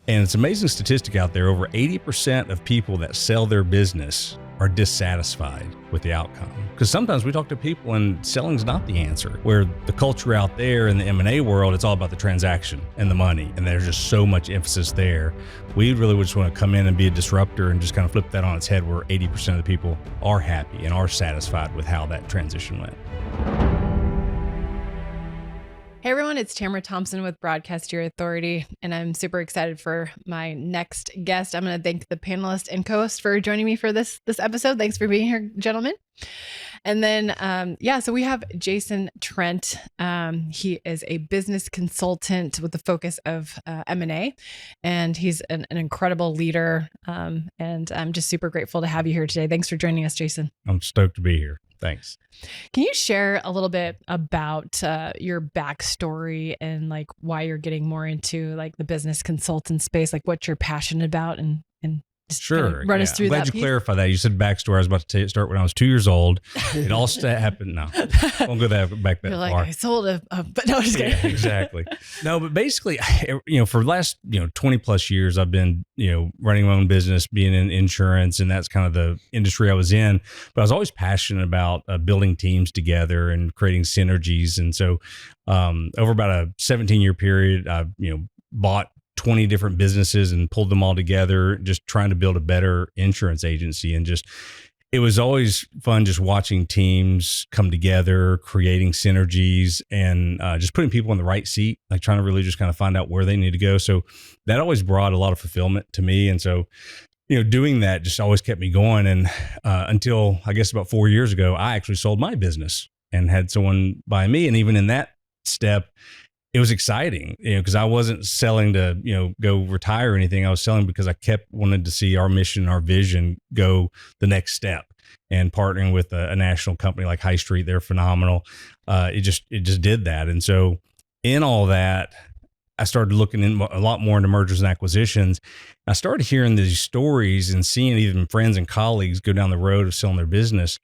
And it's an amazing statistic out there. Over 80% of people that sell their business are dissatisfied with the outcome. Because sometimes we talk to people and selling's not the answer. Where the culture out there in the M&A world, it's all about the transaction and the money. And there's just so much emphasis there. We really just want to come in and be a disruptor and just kind of flip that on its head, where 80% of the people are happy and are satisfied with how that transition went. Hey everyone, it's Tamara Thompson with Broadcast Your Authority, and I'm super excited for my next guest. I'm going to thank the panelist and co-host for joining me for this episode. Thanks for being here, gentlemen. And then, so we have Jason Trent. He is a business consultant with the focus of M&A, and he's an incredible leader. And I'm just super grateful to have you here today. Thanks for joining us, Jason. I'm stoked to be here. Thanks. Can you share a little bit about your backstory and like why you're getting more into like the business consultant space, like what you're passionate about, and just sure. Run us through that. I'm glad you clarified that. You said backstory. I was about to start when I was 2 years old. It all happened. No, won't go back that You're like, far. I sold but no, just kidding. Yeah, exactly. No, but basically, for the last 20 plus years, I've been running my own business, being in insurance, and that's kind of the industry I was in. But I was always passionate about building teams together and creating synergies. And so, over about a 17-year period, I bought 20 different businesses and pulled them all together, just trying to build a better insurance agency. And it was always fun just watching teams come together, creating synergies, and just putting people in the right seat, like trying to really just kind of find out where they need to go. So that always brought a lot of fulfillment to me. And so, doing that just always kept me going. And until I guess about 4 years ago, I actually sold my business and had someone buy me. And even in that step, it was exciting, because I wasn't selling to, go retire or anything. I was selling because I kept wanting to see our mission, our vision go the next step. And partnering with a national company like High Street, they're phenomenal. It just did that. And so in all that, I started looking a lot more into mergers and acquisitions. I started hearing these stories and seeing even friends and colleagues go down the road of selling their business.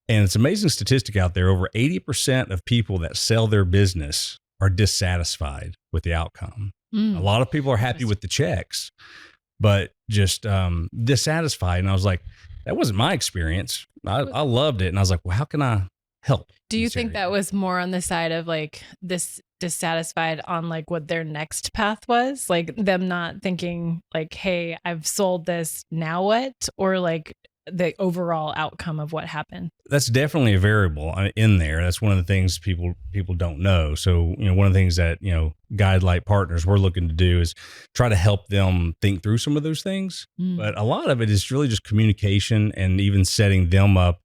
And it's an amazing statistic out there. Over 80% of people that sell their business are dissatisfied with the outcome. A lot of people are happy with the checks, but just dissatisfied. And I was like, that wasn't my experience. I loved it. And I was like, well, how can I help? Do you think that was more on the side of like this dissatisfied on like what their next path was? Like them not thinking like, hey, I've sold this, now what? Or like the overall outcome of what happened? That's definitely a variable in there. That's one of the things people don't know. So, one of the things that, Guidelight partners we're looking to do is try to help them think through some of those things. But a lot of it is really just communication and even setting them up,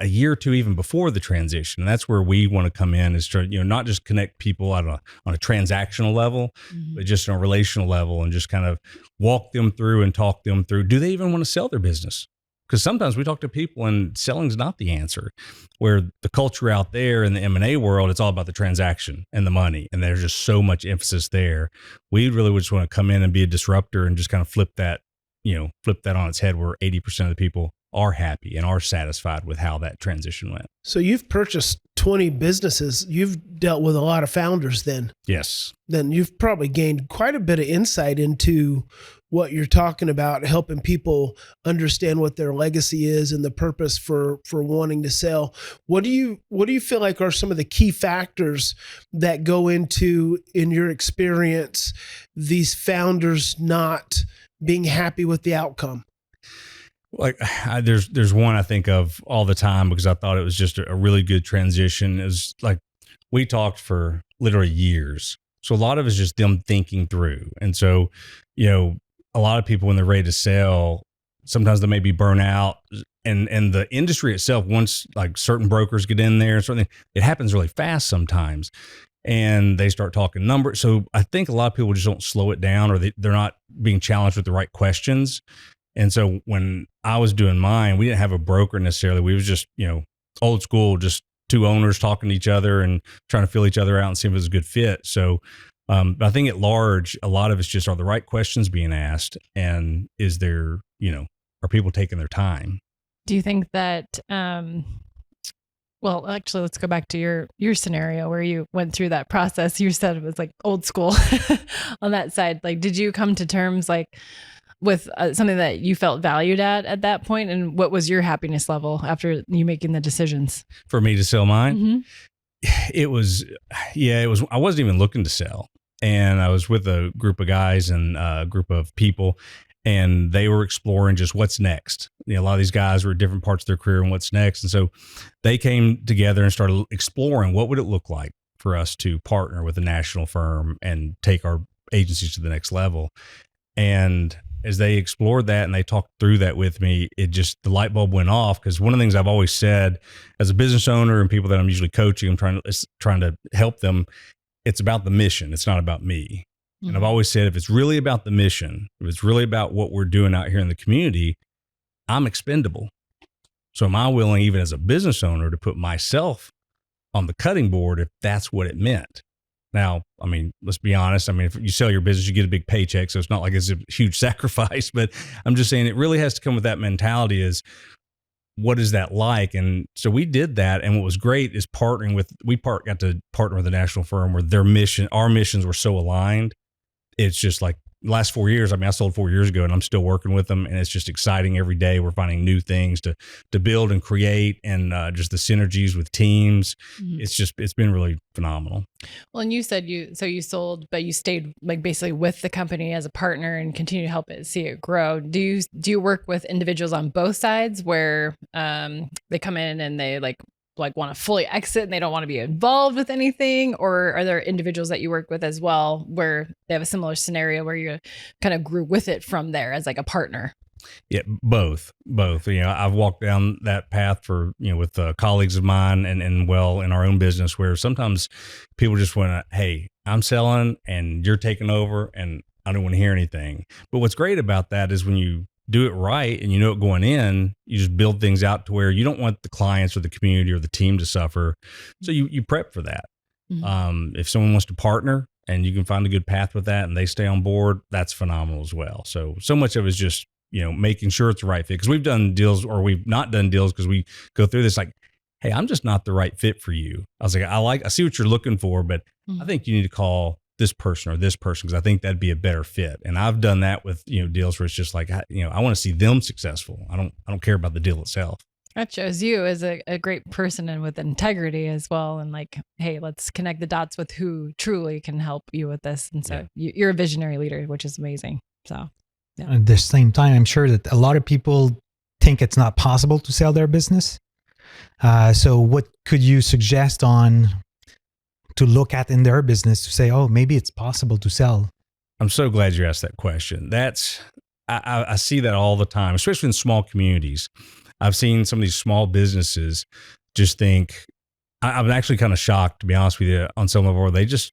a year or two even before the transition. And that's where we want to come in, is to, not just connect people on a transactional level, but just on a relational level, and just kind of walk them through and talk them through. Do they even want to sell their business? Because sometimes we talk to people and selling's not the answer. Where the culture out there in the M&A world, it's all about the transaction and the money. And there's just so much emphasis there. We really just want to come in and be a disruptor and just kind of flip that on its head, where 80% of the people are happy and are satisfied with how that transition went. So you've purchased 20 businesses. You've dealt with a lot of founders then. Yes. Then you've probably gained quite a bit of insight into what you're talking about, helping people understand what their legacy is and the purpose for wanting to sell. What do you feel like are some of the key factors that go into, in your experience, these founders not being happy with the outcome? Like there's one I think of all the time, because I thought it was just a really good transition. It was like, we talked for literally years. So a lot of it is just them thinking through. And so, a lot of people when they're ready to sell, sometimes they may be burnt out, and the industry itself, once like certain brokers get in there, it happens really fast sometimes. And they start talking numbers. So I think a lot of people just don't slow it down, or they're not being challenged with the right questions. And so when I was doing mine, we didn't have a broker necessarily. We was just, old school, just two owners talking to each other and trying to feel each other out and see if it was a good fit. So but I think at large, a lot of it's just, are the right questions being asked? And is there, are people taking their time? Do you think that Well, actually, let's go back to your scenario where you went through that process. You said it was like old school on that side. Like, did you come to terms like with something that you felt valued at that point? And what was your happiness level after you making the decisions? For me to sell mine, Mm-hmm. it was. I wasn't even looking to sell. And I was with a group of guys and a group of people, and they were exploring just what's next. A lot of these guys were at different parts of their career and what's next. And so they came together and started exploring what would it look like for us to partner with a national firm and take our agencies to the next level. And as they explored that and they talked through that with me, the light bulb went off. Because one of the things I've always said as a business owner and people that I'm usually coaching, I'm trying to help them. It's about the mission. It's not about me. Mm-hmm. And I've always said, if it's really about the mission, if it's really about what we're doing out here in the community, I'm expendable. So am I willing, even as a business owner, to put myself on the cutting board if that's what it meant? Now, I mean, let's be honest. I mean, if you sell your business, you get a big paycheck. So it's not like it's a huge sacrifice, but I'm just saying it really has to come with that mentality is, what is that like? And so we did that. And what was great is got to partner with a national firm where our missions were so aligned. It's just like the last 4 years. I mean, I sold 4 years ago and I'm still working with them, and it's just exciting every day. We're finding new things to build and create, and just the synergies with teams. Mm-hmm. It's been really phenomenal. Well, and you said you sold, but you stayed like basically with the company as a partner and continue to help see it grow. Do you work with individuals on both sides where they come in and they like want to fully exit and they don't want to be involved with anything? Or are there individuals that you work with as well where they have a similar scenario where you kind of grew with it from there as like a partner? Yeah, both. I've walked down that path with colleagues of mine and in our own business, where sometimes people just want to, hey, I'm selling and you're taking over and I don't want to hear anything. But what's great about that is when you do it right and you know it going in, you just build things out to where you don't want the clients or the community or the team to suffer. So you prep for that. Mm-hmm. If someone wants to partner and you can find a good path with that and they stay on board, that's phenomenal as well. So much of it is just, making sure it's the right fit. Because we've done deals or we've not done deals because we go through this like, hey, I'm just not the right fit for you. I was like, I see what you're looking for, but mm-hmm. I think you need to call this person or this person because I think that'd be a better fit. And I've done that with deals where it's just like I want to see them successful. I don't care about the deal itself. That shows you as a great person and with integrity as well. And like, hey, let's connect the dots with who truly can help you with this. And so you're a visionary leader, which is amazing. So yeah. At the same time, I'm sure that a lot of people think it's not possible to sell their business. So what could you suggest to look at in their business to say, oh, maybe it's possible to sell? I'm so glad you asked that question. I see that all the time, especially in small communities. I've seen some of these small businesses just think, I'm actually kind of shocked, to be honest with you, on some of them, they just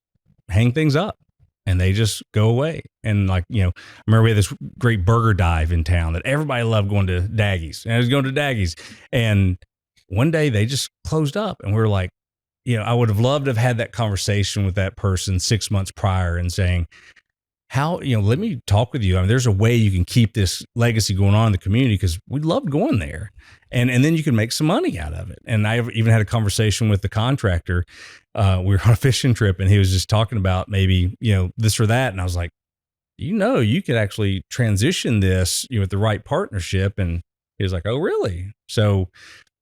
hang things up and they just go away. And like, I remember we had this great burger dive in town that everybody loved going to Daggy's. And I was going to Daggy's. And one day they just closed up and we were like, I would have loved to have had that conversation with that person 6 months prior and saying, let me talk with you. I mean, there's a way you can keep this legacy going on in the community because we loved going there. And then you can make some money out of it. And I even had a conversation with the contractor. We were on a fishing trip and he was just talking about maybe, this or that. And I was like, you could actually transition this with the right partnership. And he was like, oh, really? So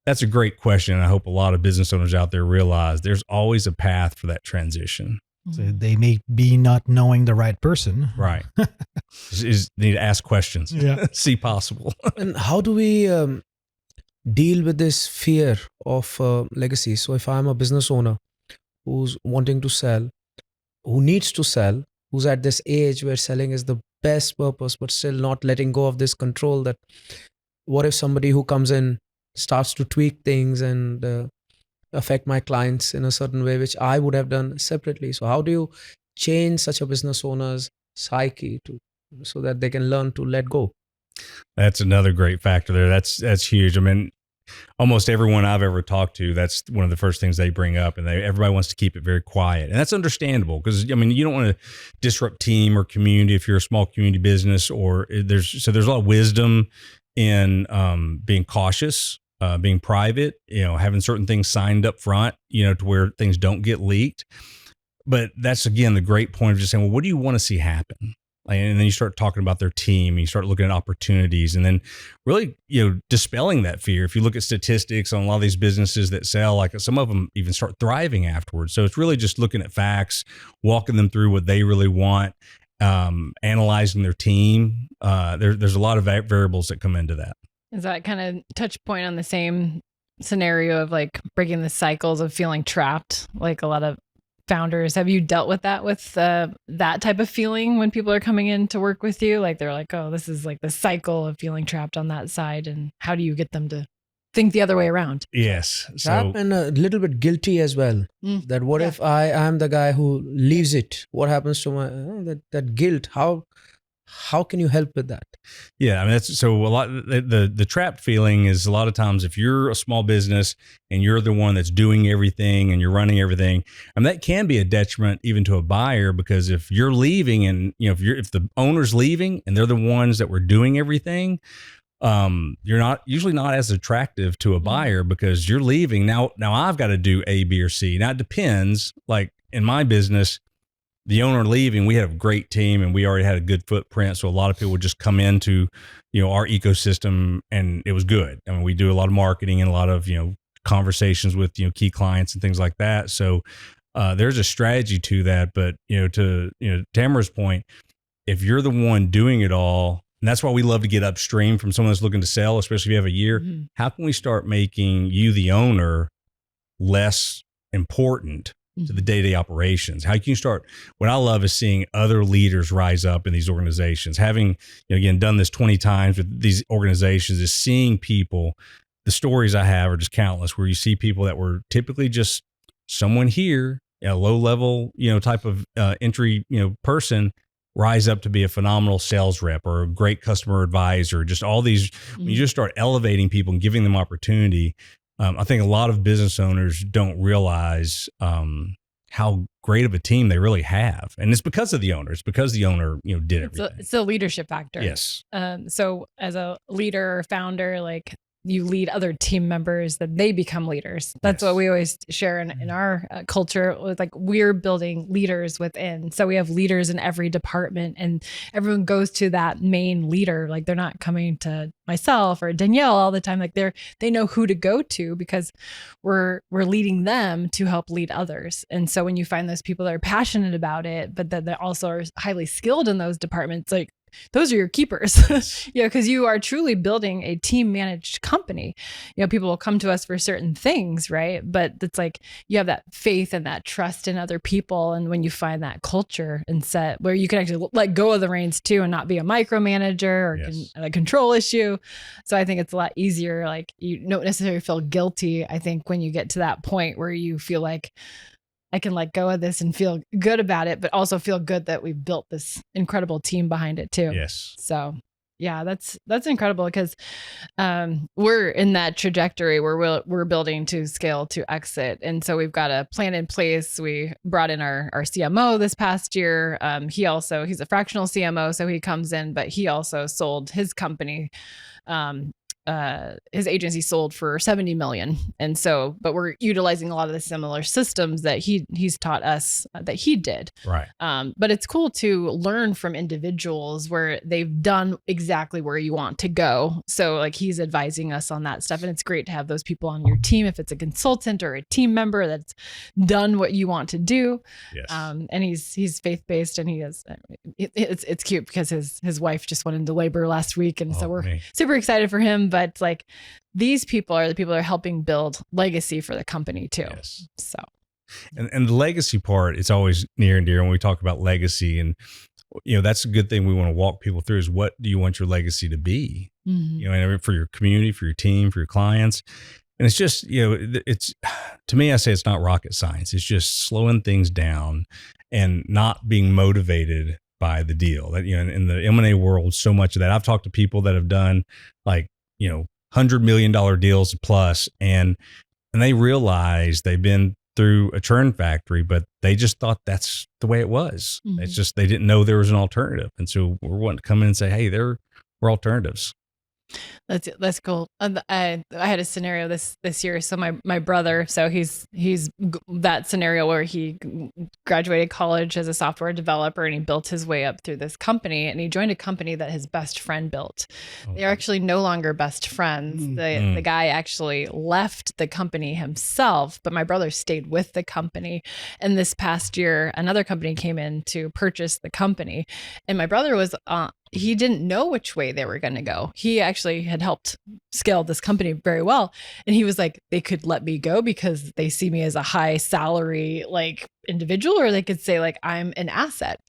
that's a great question. And I hope a lot of business owners out there realize there's always a path for that transition. So they may be not knowing the right person. Right. They need to ask questions. Yeah. See possible. And how do we deal with this fear of legacy? So if I'm a business owner who's wanting to sell, who needs to sell, who's at this age where selling is the best purpose, but still not letting go of this control, that what if somebody who comes in starts to tweak things and affect my clients in a certain way, which I would have done separately. So how do you change such a business owner's psyche so that they can learn to let go? That's another great factor there. That's huge. I mean, almost everyone I've ever talked to, that's one of the first things they bring up, and everybody wants to keep it very quiet. And that's understandable because, you don't want to disrupt team or community if you're a small community business, or there's a lot of wisdom in being cautious being private, having certain things signed up front, to where things don't get leaked. But that's, again, the great point of just saying, well, what do you want to see happen? And then you start talking about their team, and you start looking at opportunities, and then really, dispelling that fear. If you look at statistics on a lot of these businesses that sell, like some of them even start thriving afterwards. So it's really just looking at facts, walking them through what they really want, analyzing their team. There's a lot of variables that come into that. Is that kind of touch point on the same scenario of like breaking the cycles of feeling trapped? Like a lot of founders, have you dealt with that type of feeling when people are coming in to work with you? Like they're like, oh, this is like the cycle of feeling trapped on that side. And how do you get them to think the other way around? Yes. Trapped and a little bit guilty as well. That what if I am the guy who leaves it? What happens to my that guilt? How can you help with that? Yeah, I mean, that's so a lot. The trapped feeling is a lot of times if you're a small business and you're the one that's doing everything and you're running everything, and that can be a detriment even to a buyer, because if you're leaving and if the owner's leaving and they're the ones that were doing everything, you're usually not as attractive to a buyer because you're leaving. Now I've got to do A, B, or C. Now it depends. Like in my business, the owner leaving, we had a great team and we already had a good footprint. So a lot of people would just come into, our ecosystem, and it was good. I mean, we do a lot of marketing and a lot of, conversations with, key clients and things like that. So there's a strategy to that. But, to Tamara's point, if you're the one doing it all, and that's why we love to get upstream from someone that's looking to sell, especially if you have a year, how can we start making you, the owner, less important to the day-to-day operations? How can you start? What I love is seeing other leaders rise up in these organizations. Having, again, done this 20 times with these organizations, is seeing people, the stories I have are just countless, where you see people that were typically just someone here, a low-level, type of entry, person, rise up to be a phenomenal sales rep or a great customer advisor. Just all these, when you just start elevating people and giving them opportunity. I think a lot of business owners don't realize how great of a team they really have, and it's because of the owner. It's because the owner, did everything. It's a leadership factor. Yes. So as a leader or founder, like you lead other team members, that they become leaders. That's what we always share in our culture. With like, we're building leaders within. So we have leaders in every department, and everyone goes to that main leader. Like they're not coming to myself or Danielle all the time. Like they know who to go to because we're leading them to help lead others. And so when you find those people that are passionate about it, but that they also are highly skilled in those departments, like those are your keepers, because you are truly building a team managed company. People will come to us for certain things, right? But it's like you have that faith and that trust in other people. And when you find that culture and set where you can actually let go of the reins too, and not be a micromanager or a control issue. So I think it's a lot easier. Like you don't necessarily feel guilty. I think when you get to that point where you feel like, I can let go of this and feel good about it, but also feel good that we've built this incredible team behind it too. Yes. So yeah, that's incredible, because we're in that trajectory where we're building to scale to exit. And so we've got a plan in place. We brought in our CMO this past year. He's a fractional CMO. So he comes in, but he also sold his company. His agency sold for $70 million. And so, but we're utilizing a lot of the similar systems that he's taught us that he did. Right. But it's cool to learn from individuals where they've done exactly where you want to go. So like he's advising us on that stuff. And it's great to have those people on your team, if it's a consultant or a team member that's done what you want to do. Yes. And he's faith-based, and it's cute because his wife just went into labor last week. And so we're super excited for him. But like these people are the people that are helping build legacy for the company too. Yes. So, and the legacy part, it's always near and dear when we talk about legacy, and that's a good thing we want to walk people through is, what do you want your legacy to be? And for your community, for your team, for your clients. And it's just, it's, to me, I say it's not rocket science. It's just slowing things down and not being motivated by the deal. That, in the M&A world, so much of that. I've talked to people that have done like, $100 million deals plus, and they realize they've been through a churn factory, but they just thought that's the way it was. It's just, they didn't know there was an alternative. And so we're wanting to come in and say, hey, we're alternatives. That's cool. I had a scenario this year. So my brother, so he's that scenario where he graduated college as a software developer and he built his way up through this company, and he joined a company that his best friend built. They are actually no longer best friends. The guy actually left the company himself, but my brother stayed with the company. And this past year, another company came in to purchase the company, and my brother was he didn't know which way they were going to go. He actually had helped scale this company very well. And he was like, they could let me go because they see me as a high salary, like individual, or they could say like, I'm an asset.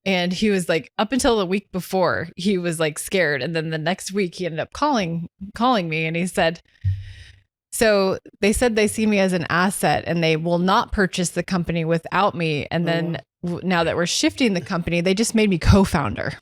And he was like, up until the week before, he was like scared. And then the next week he ended up calling me, and he said, so they said they see me as an asset and they will not purchase the company without me. And then now that we're shifting the company, they just made me co-founder.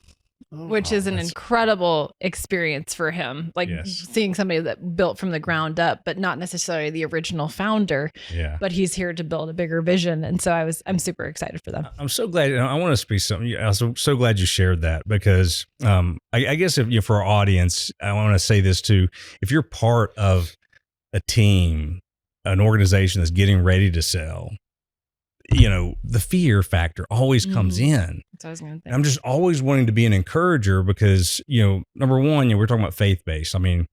Which is an incredible experience for him, like seeing somebody that built from the ground up, but not necessarily the original founder. Yeah. But he's here to build a bigger vision, and so I'm super excited for them. I'm so glad. I want to speak something. I'm so glad you shared that, because I guess if for our audience, I want to say this too. If you're part of a team, an organization that's getting ready to sell, the fear factor always comes in. That's what I was going to think. I'm just always wanting to be an encourager because, number one, we're talking about faith-based. I mean,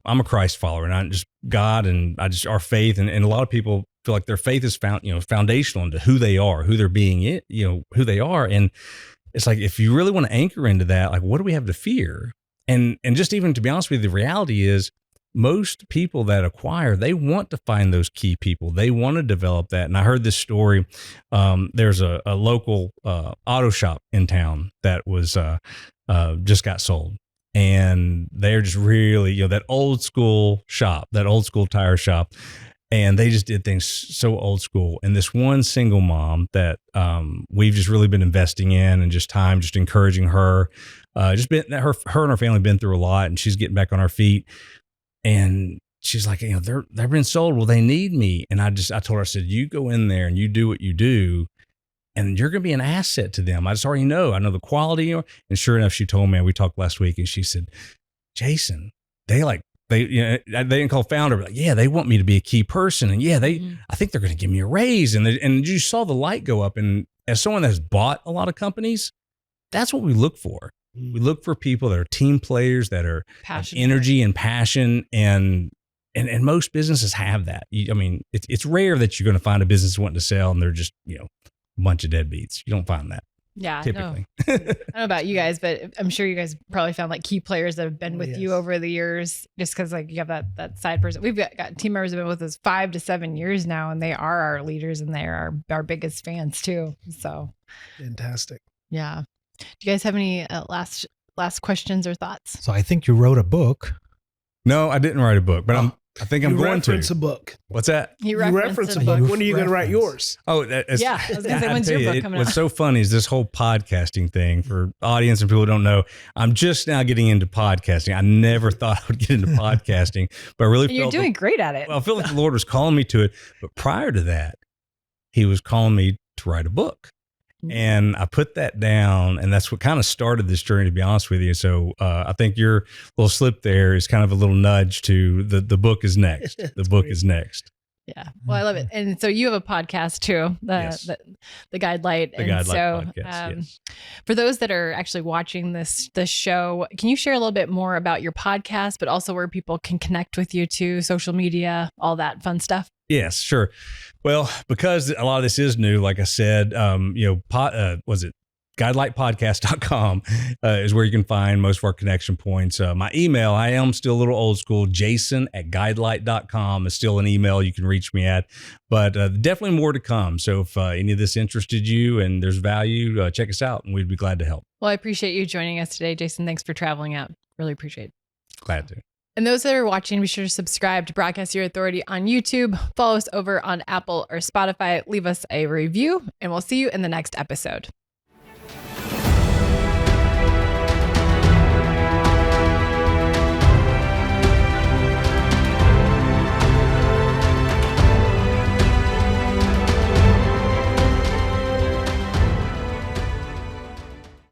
I'm a Christ follower, and I just God and our faith, and a lot of people feel like their faith is foundational into who they are, who they're being, who they are. And it's like, if you really want to anchor into that, like, what do we have to fear? And just even to be honest with you, the reality is, most people that acquire, they want to find those key people. They want to develop that. And I heard this story. There's a local auto shop in town that was just got sold. And they're just really, that old school shop, that old school tire shop. And they just did things so old school. And this one single mom that we've just really been investing in, and just encouraging her, her and her family been through a lot, and she's getting back on her feet. And she's like, they've been sold. Well, they need me. And I told her, I said, you go in there and you do what you do, and you're going to be an asset to them. I just already know. I know the quality. And sure enough, she told me, we talked last week, and she said, Jason, they didn't call founder, but they want me to be a key person. And I think they're going to give me a raise. And you saw the light go up. And as someone that's bought a lot of companies, that's what we look for. We look for people that are team players, that are passionate, energy and passion, and most businesses have that. It's rare that you're going to find a business wanting to sell and they're just a bunch of deadbeats. You don't find that. Yeah, typically. No. I don't know about you guys, but I'm sure you guys probably found like key players that have been with you over the years, just because like you have that side person. We've got team members that have been with us 5 to 7 years now, and they are our leaders, and they are our biggest fans too. So fantastic. Yeah. Do you guys have any last questions or thoughts? So I think you wrote a book. No, I didn't write a book, but I think I'm going to. Reference a book. What's that? You reference a book. When are you going to write yours? Oh, I was going to say, when's your book coming out? What's so funny is this whole podcasting thing. For audience and people who don't know, I'm just now getting into podcasting. I never thought I would get into podcasting, but I really felt you're doing great at it. Well, I feel like the Lord was calling me to it, but prior to that, He was calling me to write a book. And I put that down, and that's what kind of started this journey, to be honest with you. So I think your little slip there is kind of a little nudge to the book is next. The book is next. Yeah. Well, I love it. And so you have a podcast too, the Guidelight. The Guidelight podcast, yes. For those that are actually watching this show, can you share a little bit more about your podcast, but also where people can connect with you too, social media, all that fun stuff? Yes, sure. Well, because a lot of this is new, like I said, was it Guidelightpodcast.com is where you can find most of our connection points. My email, I am still a little old school. Jason@guidelight.com is still an email you can reach me at, but definitely more to come. So if any of this interested you and there's value, check us out, and we'd be glad to help. Well, I appreciate you joining us today, Jason. Thanks for traveling out. Really appreciate it. Glad to. And those that are watching, be sure to subscribe to Broadcast Your Authority on YouTube. Follow us over on Apple or Spotify. Leave us a review, and we'll see you in the next episode.